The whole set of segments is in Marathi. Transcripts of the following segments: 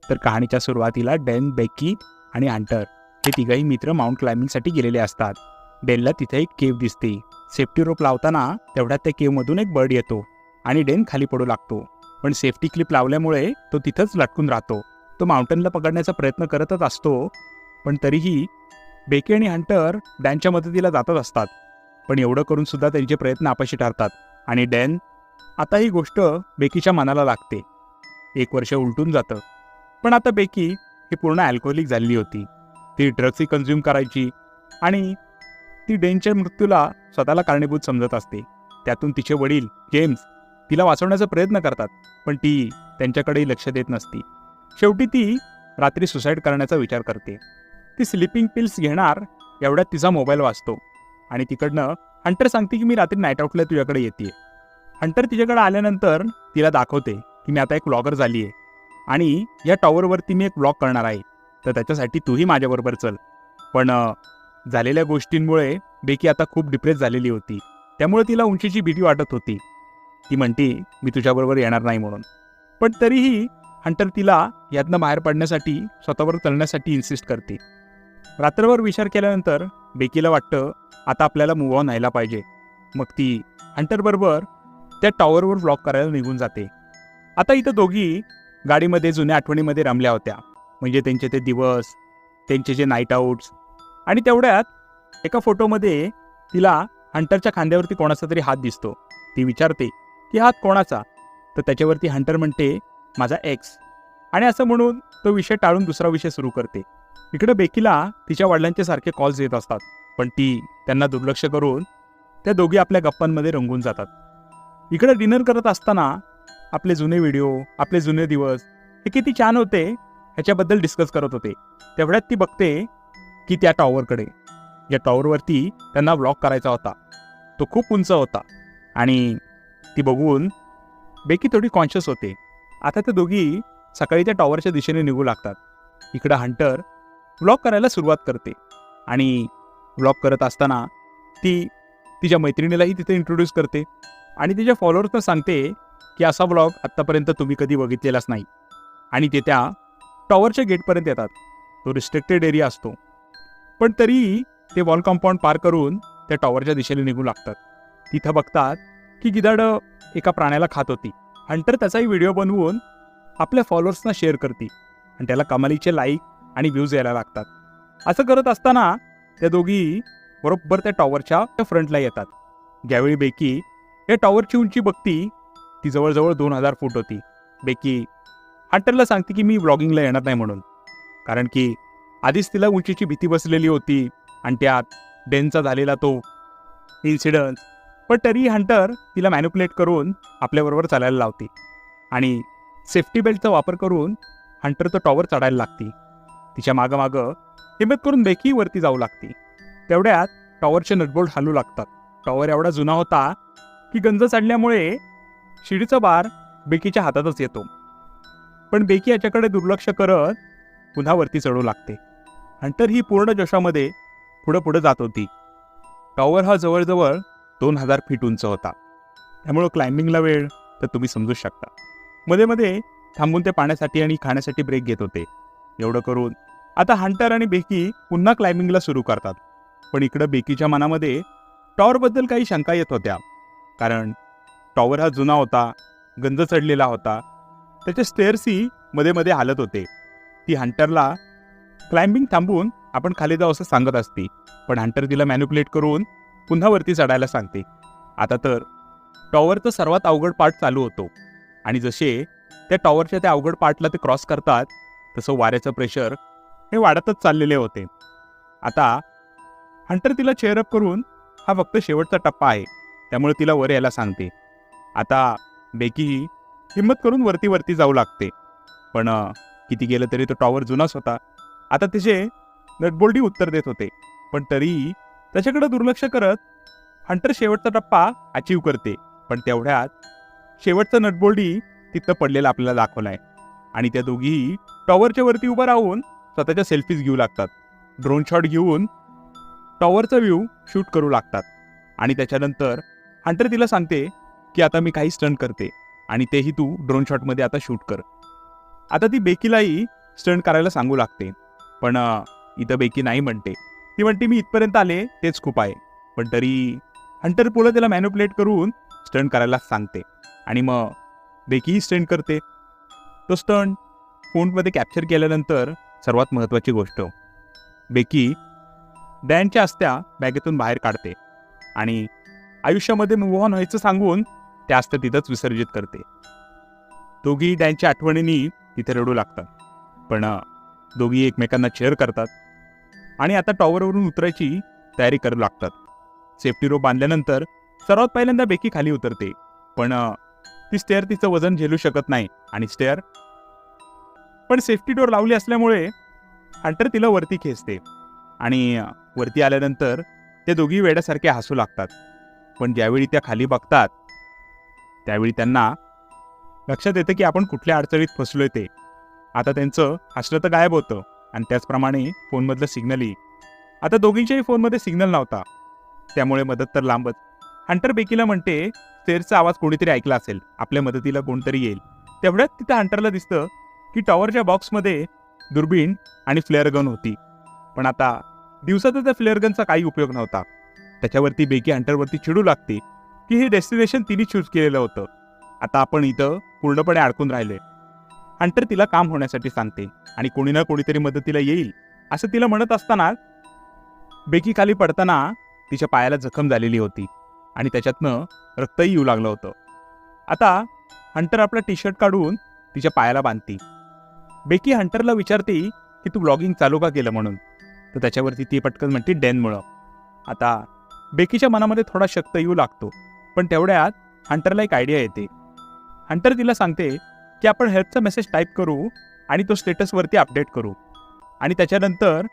तर कहाणीच्या सुरुवातीला डेन, बेकी आणि हंटर हे तिघही मित्र माउंट क्लाइम्बिंगसाठी गेलेले असतात. डेनला तिथे एक केव दिसते. सेफ्टी रोप लावताना तेवढ्यात त्या केवमधून एक बर्ड येतो आणि डेन खाली पडू लागतो. पण सेफ्टी क्लिप लावल्यामुळे तो तिथंच लटकून राहतो. तो माउंटनला पकडण्याचा प्रयत्न करतच असतो, पण तरीही बेकी आणि हंटर डॅनच्या मदतीला जातच असतात. पण एवढं करून सुद्धा त्यांचे प्रयत्न अपयशी ठरतात आणि डॅन आता ही गोष्ट बेकीच्या मनाला लागते. 1 वर्ष उलटून जातं. पण आता बेकी ही पूर्ण अल्कोहोलिक झालेली होती. ती ड्रग्सही कन्झ्युम करायची आणि ती डेनच्या मृत्यूला स्वतःला कारणीभूत समजत असते. त्यातून तिचे वडील जेम्स तिला वाचवण्याचा प्रयत्न करतात, पण ती त्यांच्याकडेही लक्ष देत नसती. शेवटी ती रात्री सुसाईड करण्याचा विचार करते. ती स्लीपिंग पिल्स घेणार एवढ्यात तिचा मोबाईल वाजतो आणि तिकडनं हंटर सांगते की मी रात्री नाईट आउटला तुझ्याकडे येते. हंटर तिच्याकडे आल्यानंतर तिला दाखवते की मी आता एक व्लॉगर झाली आहे आणि या टॉवरवरती मी एक व्लॉग करणार आहे, तर त्याच्यासाठी तूही माझ्याबरोबर चल. पण झालेल्या गोष्टींमुळे बेकी आता खूप डिप्रेस झालेली होती. त्यामुळे तिला उंचीची भीती वाटत होती. ती म्हणते मी तुझ्याबरोबर येणार नाही म्हणून. पण तरीही हंटर तिला यातनं बाहेर पडण्यासाठी स्वतःवर चलण्यासाठी इन्सिस्ट करते. रात्रभर विचार केल्यानंतर बेकीला वाटतं आता आपल्याला मूव्ह ऑन व्हायला पाहिजे. मग ती हंटरबरोबर त्या टॉवरवर व्लॉग करायला निघून जाते. आता इथं दोघी गाडीमध्ये जुन्या आठवणीमध्ये रमल्या होत्या. म्हणजे त्यांचे ते दिवस, त्यांचे जे नाईट आउट्स. आणि तेवढ्यात एका फोटोमध्ये तिला हंटरच्या खांद्यावरती कोणाचा तरी हात दिसतो. ती विचारते की हात कोणाचा, तर त्याच्यावरती हंटर म्हणते माझा एक्स. आणि असं म्हणून तो विषय टाळून दुसरा विषय सुरू करते. इकडे बेकीला तिच्या वडिलांचे सारखे कॉल्स येत असतात, पण ती त्यांना दुर्लक्ष करून त्या दोघी आपल्या गप्पांमध्ये रंगून जातात. इकडे डिनर करत असताना आपले जुने व्हिडिओ, आपले जुने दिवस हे किती छान होते ह्याच्याबद्दल डिस्कस करत होते. तेवढ्यात ती बघते की त्या टॉवरकडे, या टॉवरवरती त्यांना व्लॉग करायचा होता. तो खूप उंच होता आणि ती बघून बेकी थोडी कॉन्शियस होते. आता त्या दोघी सकाळी त्या टॉवरच्या दिशेने निघू लागतात. इकडं हंटर व्लॉग करायला सुरुवात करते आणि व्लॉग करत असताना ती तिच्या मैत्रिणीलाही तिथे इंट्रोड्यूस करते आणि तिच्या फॉलोअर्सना सांगते की असा व्लॉग आत्तापर्यंत तुम्ही कधी बघितलेलाच नाही. आणि ते त्या टॉवरच्या गेटपर्यंत येतात. तो रिस्ट्रिक्टेड एरिया असतो, पण तरीही ते वॉल कंपाऊंड पार करून त्या टॉवरच्या दिशेने निघू लागतात. तिथं बघतात की गिधाडं एका प्राण्याला खात होती. हंटर त्याचाही व्हिडिओ बनवून आपल्या फॉलोअर्सना शेअर करते आणि त्याला कमालीचे लाईक आणि व्ह्यूज यायला लागतात. असं करत असताना त्या दोघी बरोबर त्या टॉवरच्या फ्रंटला येतात. ज्यावेळी बेकी या टॉवरची उंची बघती ती जवळजवळ 2000 फूट होती. बेकी हंटरला सांगते की मी व्लॉगिंगला येणार नाही म्हणून, कारण की आधीच तिला उंचीची भीती बसलेली होती आणि त्यात डेनचा झालेला तो इन्सिडन्स. पण तरीही हंटर तिला मॅनिप्युलेट करून आपल्याबरोबर चालायला लावते आणि सेफ्टी बेल्टचा वापर करून हंटर तो टॉवर चढायला लागते. तिच्या मागं हिम्मत करून बेकी वरती जाऊ लागते. तेवढ्यात टॉवरचे नटबोल्ट हलू लागतात. टॉवर एवढा जुना होता की गंज चढल्यामुळे शिडीचा बार बेकीच्या हातातच येतो. पण बेकी याच्याकडे दुर्लक्ष करत पुन्हा वरती चढू लागते. हंटर ही पूर्ण जोशामध्ये पुढे जात होती. टॉवर हा जवळजवळ 2000 फीट उंच होता. त्यामुळं क्लाइम्बिंगला वेळ तर तुम्ही समजू शकता. मध्ये मध्ये थांबून ते पाण्यासाठी आणि खाण्यासाठी ब्रेक घेत होते. एवढं करून आता हंटर आणि बेकी पुन्हा क्लाइम्बिंगला सुरू करतात. पण इकडं बेकीच्या मनामध्ये टॉवरबद्दल काही शंका येत होत्या, कारण टॉवर हा जुना होता, गंज चढलेला होता. त्याचे स्टेअर्सही मध्ये मध्ये हालत होते. ती हंटरला क्लाइम्बिंग थांबून आपण खाली जाऊ असं सांगत असते, पण हंटर तिला मॅनिप्युलेट करून पुन्हा वरती चढायला सांगते. आता तर टॉवरचा सर्वात अवघड पार्ट चालू होतो आणि जसे त्या टॉवरच्या त्या अवघड पार्टला ते क्रॉस करतात तसं वाऱ्याचं प्रेशर हे वाढतच चाललेले होते. आता हंटर तिला चेअरअप करून हा फक्त शेवटचा टप्पा आहे, त्यामुळे तिला वर यायला सांगते. आता बेकी हिम्मत करून वरती जाऊ लागते. पण किती गेलं तरी तो टॉवर जुनाच होता. आता तिचे नटबोल्टही उत्तर देत होते, पण तरीही त्याच्याकडे दुर्लक्ष करत हंटर शेवटचा टप्पा अचीव करते. पण तेवढ्यात शेवटचा नटबोल्टही तिथं पडलेला आपल्याला दाखवलाय आणि त्या दोघीही टॉवरच्या वरती उभं राहून स्वतःच्या सेल्फीज घेऊ लागतात. ड्रोन शॉट घेऊन टॉवरचा व्ह्यू शूट करू लागतात आणि त्याच्यानंतर हंटर तिला सांगते की आता मी काही स्टंट करते आणि तेही तू ड्रोन शॉटमध्ये आता शूट कर. आता ती बेकीलाही स्टंट करायला सांगू लागते. पण इथं बेकी नाही म्हणते. ती म्हणते मी इथपर्यंत आले तेच खूप आहे. पण तरी हंटर पुढं त्याला मॅन्युप्युलेट करून स्टंट करायला सांगते आणि मग बेकीही स्टंट करते. तो स्टंट फोनमध्ये कॅप्चर केल्यानंतर सर्वात महत्त्वाची गोष्ट, बेकी डॅनच्या अस्त्या बॅगेतून बाहेर काढते आणि आयुष्यामध्ये मूव्ह ऑन व्हायचं सांगून त्या अस्त्या तिथंच विसर्जित करते. दोघी डॅनच्या आठवणींनी तिथे रडू लागतात. पण दोघी एकमेकांना चेअर करतात आणि आता टॉवरवरून उतरायची तयारी करू लागतात. सेफ्टी रोप बांधल्यानंतर सर्वात पहिल्यांदा बेकी खाली उतरते. पण ती स्टेअर तिचं वजन झेलू शकत नाही आणि पण सेफ्टी डोर लावली असल्यामुळे हंटर तिला वरती खेचते आणि वरती आल्यानंतर ते दोघी वेड्यासारखे हसू लागतात. पण ज्यावेळी त्या खाली बघतात त्यावेळी त्यांना लक्षात येतं की आपण कुठल्या अडचणीत फसलोय ते. आता त्यांचं हसलं तर गायब होतं आणि त्याचप्रमाणे फोनमधलं सिग्नलही. आता दोघींच्याही फोनमध्ये सिग्नल नव्हता, त्यामुळे मदत तर लांबच. हंटर बेकीला म्हणते स्टेअरचा आवाज कोणीतरी ऐकला असेल, आपल्या मदतीला कोणतरी येईल. तेवढ्यात तिथं हंटरला दिसतं की टॉवरच्या बॉक्समध्ये दुर्बीण आणि फ्लेअर गन होती. पण आता दिवसात त्या फ्लेअर गनचा काही उपयोग नव्हता. त्याच्यावरती बेकी हंटरवरती चिडू लागते की हे डेस्टिनेशन तिने चूज केलेलं होतं. आता आपण इथं पूर्णपणे अडकून राहिलोय. हंटर तिला काम होण्यासाठी सांगते आणि कोणी ना कोणीतरी मदतीला येईल असं तिला म्हणत असताना बेकी खाली पडताना तिच्या पायाला जखम झालेली होती आणि त्याच्यातनं रक्तही येऊ लागलं होतं. आता हंटर आपला टी शर्ट काढून तिच्या पायाला बांधते. बेकी हंटरला विचारते की तू ब्लॉगिंग चालू का केलं म्हणून. तर त्याच्यावरती ती पटकन म्हणते डॅनमुळं. आता बेकीच्या मनामध्ये थोडा शक येऊ लागतो. पण तेवढ्यात हंटरला एक आयडिया येते. हंटर तिला सांगते की आपण हेल्पचा मेसेज टाईप करू आणि तो स्टेटसवरती अपडेट करू आणि त्याच्यानंतर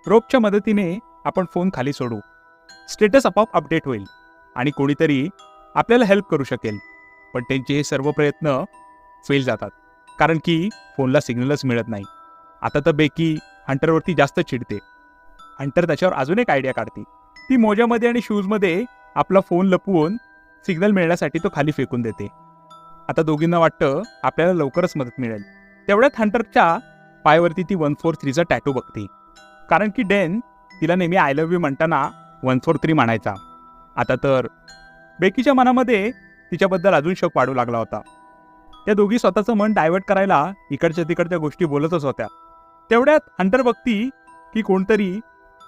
रोपच्या मदतीने आपण फोन खाली सोडू. स्टेटस आपोआप अपडेट होईल आणि कोणीतरी आपल्याला हेल्प करू शकेल. पण त्यांचे हे सर्व प्रयत्न फेल जातात कारण की फोनला सिग्नलच मिळत नाही. आता तर बेकी हंटरवरती जास्त चिडते. हंटर त्याच्यावर अजून एक आयडिया काढते. ती मोजामध्ये आणि शूजमध्ये आपला फोन लपवून सिग्नल मिळण्यासाठी तो खाली फेकून देते. आता दोघींना वाटतं आपल्याला लवकरच मदत मिळेल. तेवढ्यात हंटरच्या पायावरती ती 143चा टॅटू बघते. कारण की डॅन तिला नेहमी आय लव्ह यू म्हणताना 143 म्हणायचा. आता तर बेकीच्या मनामध्ये तिच्याबद्दल अजून शक वाढू लागला होता. त्या दोघी स्वतःचं मन डायव्हर्ट करायला इकडच्या तिकडच्या गोष्टी बोलतच होत्या. तेवढ्यात हंटर बघती की कोणतरी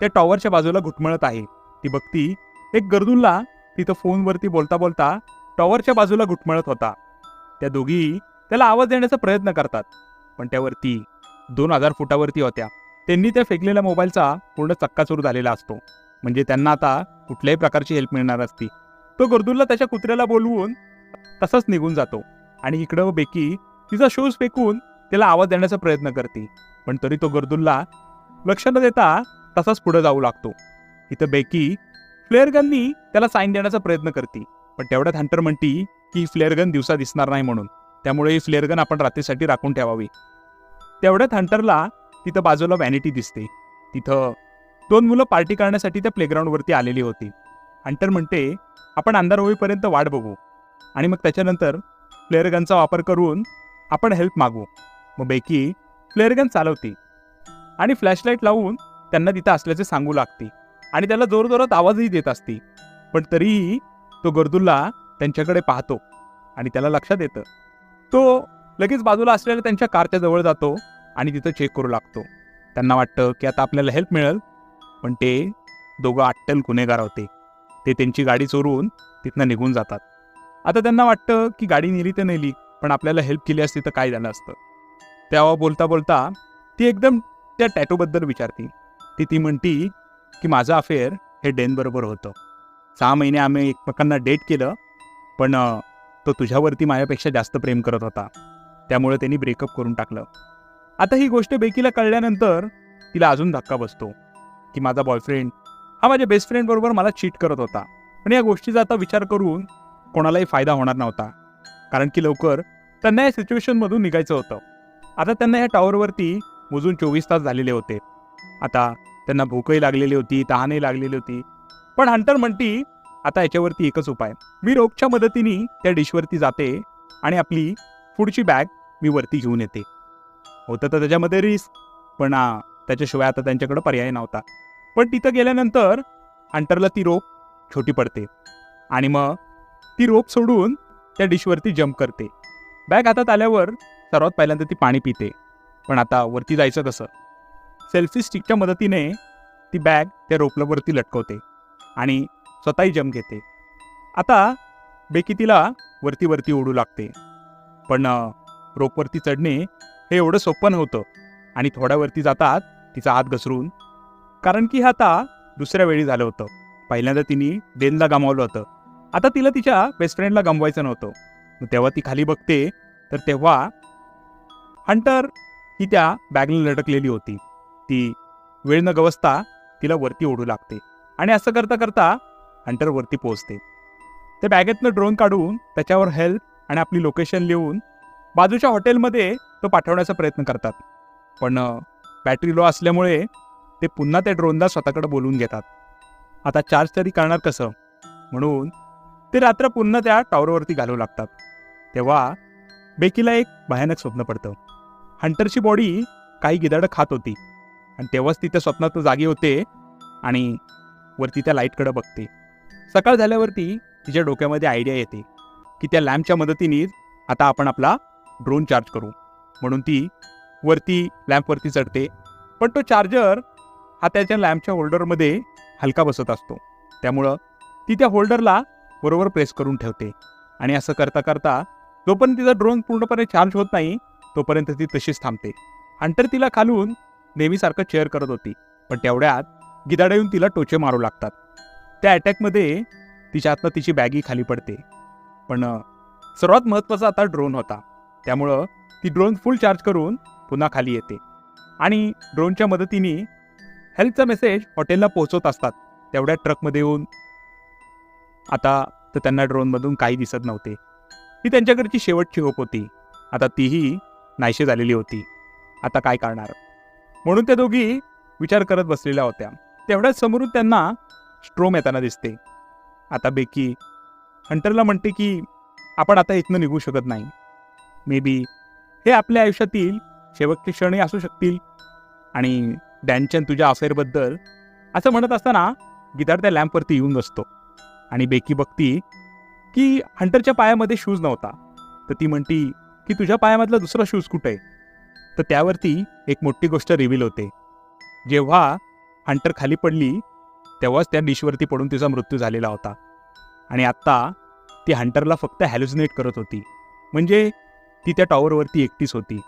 त्या टॉवरच्या बाजूला घुटमळत आहे. ती बघती एक गर्दुल्ला तिथं फोनवरती बोलता बोलता टॉवरच्या बाजूला घुटमळत होता. त्या दोघी त्याला आवाज देण्याचा प्रयत्न करतात. पण त्यावरती 2000 फुटावरती होत्या. त्यांनी त्या फेकलेल्या मोबाईलचा पूर्ण चक्काचूर झालेला असतो. म्हणजे त्यांना आता कुठल्याही प्रकारची हेल्प मिळणार असती. तो गर्दुल्ला त्याच्या कुत्र्याला बोलवून तसाच निघून जातो आणि इकडं बेकी तिचा शूज फेकून त्याला आवाज देण्याचा प्रयत्न करते. पण तरी तो गर्दुल्ला लक्ष न देता तसाच पुढे जाऊ लागतो. इथं बेकी फ्लेअर गननी त्याला साईन देण्याचा प्रयत्न करते. पण तेवढ्यात हंटर म्हणती की फ्लेअर गन दिवसा दिसणार नाही म्हणून, त्यामुळे ही फ्लेअर गन आपण रात्रीसाठी राखून ठेवावी. तेवढ्यात हंटरला तिथं बाजूला व्हॅनिटी दिसते. तिथं 2 मुलं पार्टी करण्यासाठी त्या प्लेग्राऊंडवरती आलेली होती. हंटर म्हणते आपण अंधार होईपर्यंत वाट बघू आणि मग त्याच्यानंतर फ्लेअर गनचा वापर करून आपण हेल्प मागू. मग बेकी फ्लेअर गन चालवते आणि फ्लॅशलाईट लावून त्यांना तिथं असल्याचे सांगू लागते आणि त्याला जोरजोरात आवाजही देत असते. पण तरीही तो गर्दुल्ला त्यांच्याकडे पाहतो आणि त्याला लक्षात येतं. तो लगेच बाजूला असलेल्या त्यांच्या कारच्या जवळ जातो आणि तिथं चेक करू लागतो. त्यांना वाटतं की आता आपल्याला हेल्प मिळेल. पण ते दोघं अट्टल गुन्हेगार होते. ते त्यांची गाडी चोरून तिथनं निघून जातात. आता त्यांना वाटतं की गाडी नेली तर नेली, पण आपल्याला हेल्प केली असती तर काय झालं असतं. तेव्हा बोलता बोलता ती एकदम त्या टॅटूबद्दल विचारते. ती म्हणती की माझं अफेअर हे डेनबरोबर होतं. 6 महिने आम्ही एकमेकांना डेट केलं, पण तो तुझ्यावरती माझ्यापेक्षा जास्त प्रेम करत होता, त्यामुळे त्यांनी ब्रेकअप करून टाकलं. आता ही गोष्ट बेकीला कळल्यानंतर तिला अजून धक्का बसतो की माझा बॉयफ्रेंड हा माझ्या बेस्ट फ्रेंडबरोबर मला चीट करत होता. पण या गोष्टीचा आता विचार करून कोणालाही फायदा होणार नव्हता, कारण की लवकर त्यांना या सिच्युएशनमधून निघायचं होतं. आता त्यांना या टॉवरवरती मोजून 24 तास झालेले होते. आता त्यांना भूकही लागलेली होती, तहानही लागलेली होती. पण हंटर म्हणती आता याच्यावरती एकच उपाय. मी रोपच्या मदतीने त्या डिशवरती जाते आणि आपली पुढची बॅग मी वरती घेऊन येते. होतं तर त्याच्यामध्ये रिस्क, पण त्याच्याशिवाय आता त्यांच्याकडे पर्याय नव्हता. पण तिथं गेल्यानंतर हंटरला ती रोप छोटी पडते आणि मग ती रोप सोडून त्या डिशवरती जंप करते. बॅग हातात आल्यावर सर्वात पहिल्यांदा ती पाणी पिते. पण आता वरती जायचं कसं? सेल्फी स्टिकच्या मदतीने ती बॅग त्या रोपलावरती लटकवते आणि स्वतःही जंप घेते. आता बेकी तिला वरती वरती ओढू लागते. पण रोपवरती चढणे हे एवढं सोपं नव्हतं आणि थोड्या वरती जातात तिचा हात घसरून, कारण की आता दुसऱ्या वेळी झालं होतं. पहिल्यांदा तिने डेनला गमावलं होतं, आता तिला तिच्या बेस्ट फ्रेंडला गमवायचं नव्हतं. मग तेव्हा ती खाली बघते तर तेव्हा हंटर ही त्या बॅगला लटकलेली होती. ती वेळ न गवसता तिला वरती ओढू लागते आणि असं करता करता हंटर वरती पोहोचते. त्या बॅगेतनं ड्रोन काढून त्याच्यावर हेल्प आणि आपली लोकेशन लिहून बाजूच्या हॉटेलमध्ये तो पाठवण्याचा प्रयत्न करतात. पण बॅटरी लो असल्यामुळे ते पुन्हा त्या ड्रोनला स्वतःकडे बोलवून घेतात. आता चार्ज तरी करणार कसं, म्हणून ते रात्र पुन्हा त्या टॉवरवरती घालवू लागतात. तेव्हा बेकीला एक भयानक स्वप्न पडतं. हंटरची बॉडी काही गिधाडं खात होती आणि तेव्हाच ती त्या स्वप्नात तो जागी होते आणि वरती त्या लाईटकडे बघते. सकाळ झाल्यावरती तिच्या डोक्यामध्ये आयडिया येते की त्या लॅम्पच्या मदतीने आता आपण आपला ड्रोन चार्ज करू. म्हणून ती वरती लॅम्पवरती चढते. पण तो चार्जर हा त्याच्या लॅम्पच्या होल्डरमध्ये हलका बसत असतो, त्यामुळं ती त्या होल्डरला बरोबर प्रेस करून ठेवते. आणि असं करता करता जोपर्यंत तिचा ड्रोन पूर्णपणे चार्ज होत नाही तोपर्यंत ती तशीच थांबते. हंटर तिला खालून नेहमीसारखं चेअर करत होती, पण तेवढ्यात गिधाडं येऊन तिला टोचे मारू लागतात. त्या अटॅकमध्ये तिच्या हातनं तिची बॅगी खाली पडते. पण सर्वात महत्त्वाचा आता ड्रोन होता, त्यामुळं ती ड्रोन फुल चार्ज करून पुन्हा खाली येते आणि ड्रोनच्या मदतीने हेल्पचा मेसेज हॉटेलला पोहोचवत असतात. तेवढ्या ट्रकमध्ये येऊन आता तर त्यांना ड्रोनमधून काही दिसत नव्हते. ही त्यांच्याकडची शेवटची होप होती. आता तीही नाहीशी झालेली होती. आता काय करणार, म्हणून त्या दोघी विचार करत बसलेल्या होत्या. तेवढ्याच समोरून त्यांना स्ट्रोम येताना दिसते. आता बेकी हंटरला म्हणते की आपण आता इथनं निघू शकत नाही. मे बी हे आपल्या आयुष्यातील शेवटचे क्षणही असू शकतील. आणि डॅनच्या तुझ्या अफेअरबद्दल असं म्हणत असताना गिटार त्या लॅम्पवरती येऊन बसतो आणि बेकी बघती की हंटरच्या पायामध्ये शूज नव्हता. तर ती म्हणती की तुझ्या पायामधला दुसरा शूज कुठे आहे? तर त्यावरती एक मोठी गोष्ट रिव्हील होते. जेव्हा हंटर खाली पडली तेव्हाच त्या डिशवरती पडून तिचा मृत्यू झालेला होता आणि आत्ता ती हंटरला फक्त हॅल्युसिनेट करत होती. म्हणजे ती त्या टॉवरवरती एकटीच होती.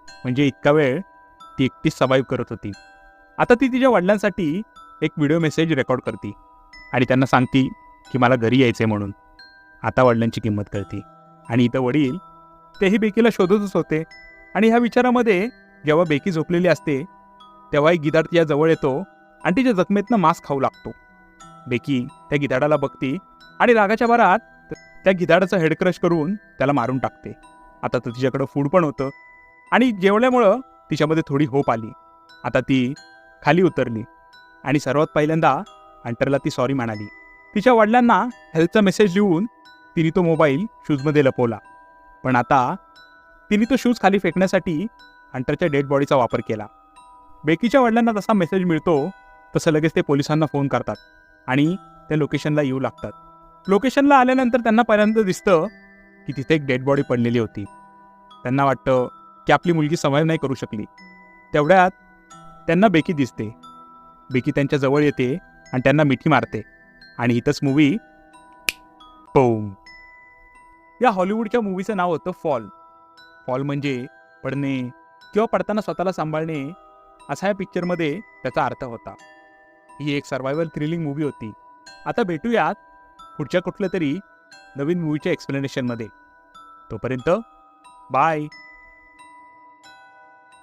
म्हणजे इतका वेळ ती एकटीच सर्वाईव्ह करत होती. आता ती तिच्या वडिलांसाठी एक व्हिडिओ मेसेज रेकॉर्ड करते आणि त्यांना सांगती की मला घरी यायचं आहे म्हणून. आता वडिलांची किंमत कळते आणि इथं वडील तेही बेकीला शोधतच होते. आणि ह्या विचारामध्ये जेव्हा बेकी झोपलेली असते तेव्हाही गिधाड तिच्या जवळ येतो आणि तिच्या जखमेतनं मांस खाऊ लागतो. बेकी त्या गिधाडाला बघती आणि रागाच्या भरात त्या गिधाडाचं हेड क्रश करून त्याला मारून टाकते. आता तर तिच्याकडं फूड पण होतं आणि जेवल्यामुळं तिच्यामध्ये थोडी होप आली. आता ती खाली उतरली आणि सर्वात पहिल्यांदा हंटरला ती सॉरी म्हणाली. तिच्या वडिलांना हेल्पचा मेसेज लिहून तिने तो मोबाईल शूजमध्ये लपवला. पण आता तिने तो शूज खाली फेकण्यासाठी हंटरच्या डेड बॉडीचा वापर केला. बेकीच्या वडिलांना तसा मेसेज मिळतो तसं लगेच ते पोलिसांना फोन करतात आणि त्या लोकेशनला येऊ लागतात. लोकेशनला आल्यानंतर त्यांना पहिल्यांदा दिसतं की तिथे एक डेड बॉडी पडलेली होती. त्यांना वाटतं की आपली मुलगी सर्व्हाइव्ह नाही करू शकली. तेवढ्यात त्यांना बेकी दिसते. बेकी त्यांच्या जवळ येते आणि त्यांना मिठी मारते आणि इथंच मूवी बूम. या हॉलिवूडच्या मूवीचं नाव होतं फॉल. फॉल म्हणजे पडणे किंवा पडताना स्वतःला सांभाळणे असा या पिक्चरमध्ये त्याचा अर्थ होता. ही एक सर्व्हायवल थ्रिलिंग मूवी होती. आता भेटूयात पुढच्या कुठल्या तरी नवीन मूवीच्या एक्सप्लेनेशनमध्ये. तोपर्यंत बाय.